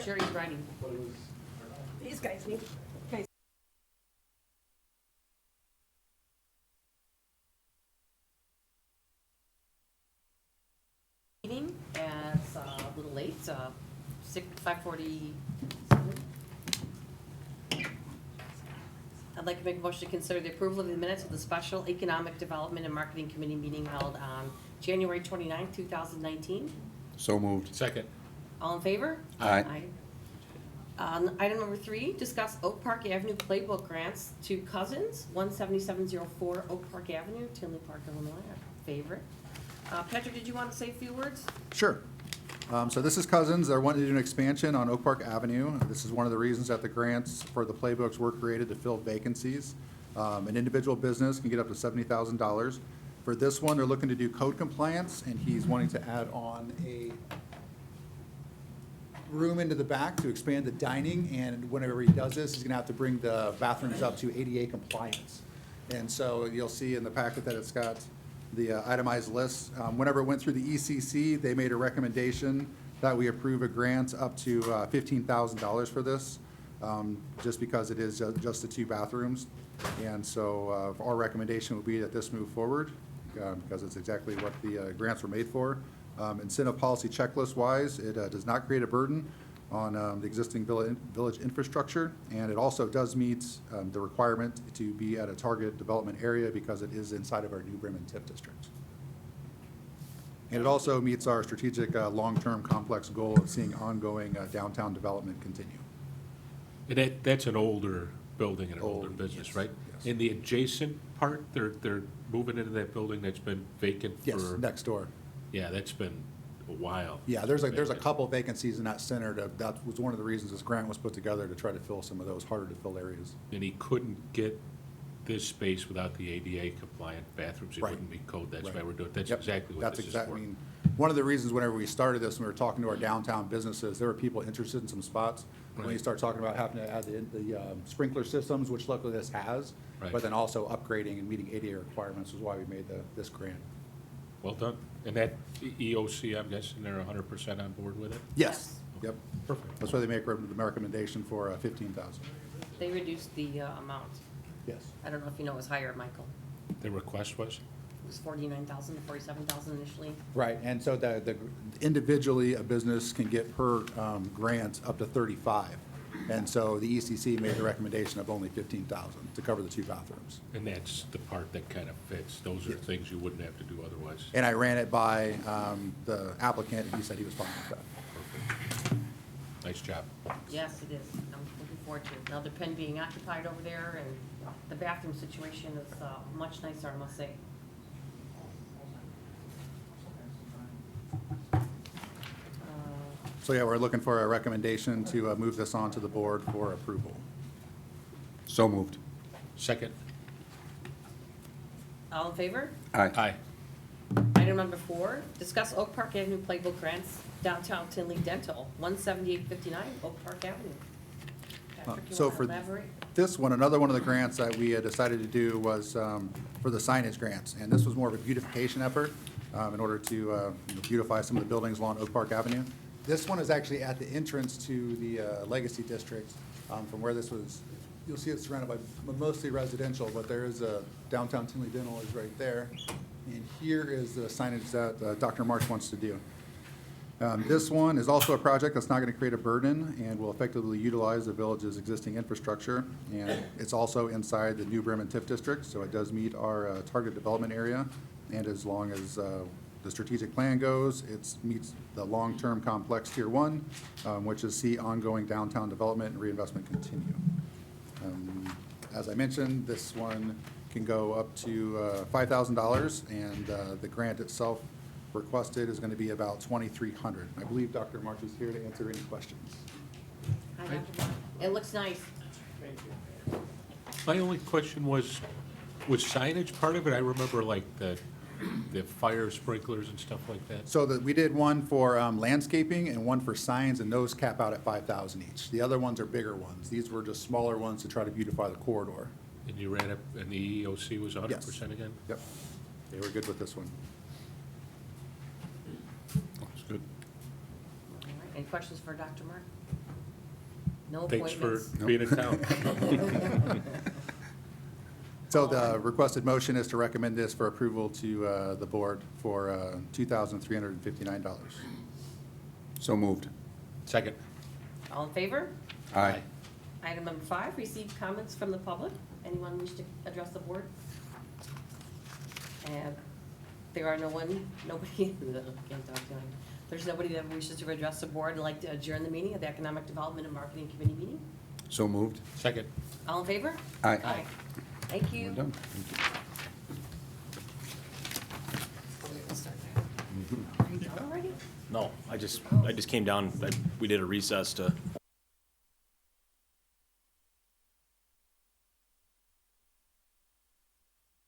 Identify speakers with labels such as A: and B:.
A: Sherry's writing.
B: These guys need, guys.
A: Meeting, it's a little late, 5:47. I'd like to make a motion to consider the approval of the minutes of the Special Economic Development and Marketing Committee meeting held on January 29th, 2019.
C: So moved.
D: Second.
A: All in favor?
C: Aye.
A: Item number 3, discuss Oak Park Avenue playbook grants to Cousins, 17704 Oak Park Avenue, Tinley Park, Illinois. Our favorite. Patrick, did you want to say a few words?
E: Sure. So this is Cousins. They're wanting to do an expansion on Oak Park Avenue. This is one of the reasons that the grants for the playbooks were created to fill vacancies. An individual business can get up to $70,000. For this one, they're looking to do code compliance, and he's wanting to add on a room into the back to expand the dining, and whenever he does this, he's gonna have to bring the bathrooms up to ADA compliance. And so you'll see in the packet that it's got the itemized list. Whenever it went through the ECC, they made a recommendation that we approve a grant up to $15,000 for this, just because it is just the 2 bathrooms. And so our recommendation would be that this move forward, because it's exactly what the grants were made for. Incentive policy checklist wise, it does not create a burden on the existing village infrastructure, and it also does meet the requirement to be at a target development area because it is inside of our New Bremen TIF district. And it also meets our strategic long-term complex goal of seeing ongoing downtown development continue.
D: And that's an older building and an older
E: Old,
D: business,
E: yes,
D: right?
E: yes.
D: In the adjacent part, they're moving into that building that's been vacant for?
E: Yes, next door.
D: Yeah, that's been a while.
E: Yeah, there's a couple vacancies in that center. That was one of the reasons this grant was put together, to try to fill some of those harder to fill areas.
D: And he couldn't get this space without the ADA compliant bathrooms. It
E: Right.
D: wouldn't meet code. That's why
E: Right.
D: we're doing, that's
E: Yep.
D: exactly what
E: That's
D: this is
E: exact-
D: for.
E: I mean, one of the reasons whenever we started this, when we were talking to our downtown businesses, there were people interested in some spots. When you
D: Right.
E: start talking about having to add the sprinkler systems, which luckily this has,
D: Right.
E: but then also upgrading and meeting ADA requirements is why we made this grant.
D: Well done. And that EOC, I'm guessing they're 100% on board with it?
E: Yes. Yep.
D: Perfect.
E: That's why they make the recommendation for 15,000.
A: They reduced the amount.
E: Yes.
A: I don't know if you know it was higher, Michael.
D: The request was?
A: It was 49,000 to 47,000 initially.
E: Right, and so individually, a business can get per grant up to 35. And so the ECC made the recommendation of only 15,000 to cover the 2 bathrooms.
D: And that's the part that kind of fits. Those are
E: Yes.
D: things you wouldn't have to do otherwise.
E: And I ran it by the applicant, and he said he was fine with that.
D: Perfect. Nice job.
A: Yes, it is. I'm looking forward to it. Now the pen being occupied over there, and the bathroom situation is much nicer, I must say.
E: So yeah, we're looking for a recommendation to move this on to the board for approval.
C: So moved.
D: Second?
A: All in favor?
C: Aye.
D: Aye.
A: Item number 4, discuss Oak Park Avenue playbook grants, downtown Tinley Dental, 17859 Oak Park Avenue. Patrick, you
E: So
A: want to
E: for
A: elaborate?
E: this one, another one of the grants that we had decided to do was for the signage grants. And this was more of a beautification effort in order to beautify some of the buildings along Oak Park Avenue. This one is actually at the entrance to the Legacy District from where this was. You'll see it's surrounded by mostly residential, but there is a downtown Tinley Dental is right there. And here is the signage that Dr. March wants to do. This one is also a project that's not going to create a burden and will effectively utilize the village's existing infrastructure. And it's also inside the New Bremen TIF district, so it does meet our target development area. And as long as the strategic plan goes, it meets the long-term complex tier 1, which is see ongoing downtown development and reinvestment continue. As I mentioned, this one can go up to $5,000, and the grant itself requested is going to be about $2,300. I believe Dr. March is here to answer any questions.
A: Hi, Dr. Mark. It looks nice.
D: My only question was signage part of it? I remember like the fire sprinklers and stuff like that.
E: So we did one for landscaping and one for signs, and those cap out at $5,000 each. The other ones are bigger ones. These were just smaller ones to try to beautify the corridor.
D: And you ran up, and the EOC was 100% again?
E: Yep, they were good with this one.
D: That's good.
A: All right. Any questions for Dr. Mark? No
D: Thanks for
A: appointments.
D: being in town.
E: So the requested motion is to recommend this for approval to the board for $2,359.
C: So moved.
D: Second.
A: All in favor?
C: Aye.
A: Item number 5, receive comments from the public. Anyone wish to address the board? And there are nobody, can't talk tonight. There's nobody that wishes to address the board and like to adjourn the meeting of the Economic Development and Marketing Committee meeting.
C: So moved.
D: Second.
A: All in favor?
C: Aye.
A: Thank you.
C: We're done. Thank you.
A: Are you done already?
F: No, I just came down, we did a recess to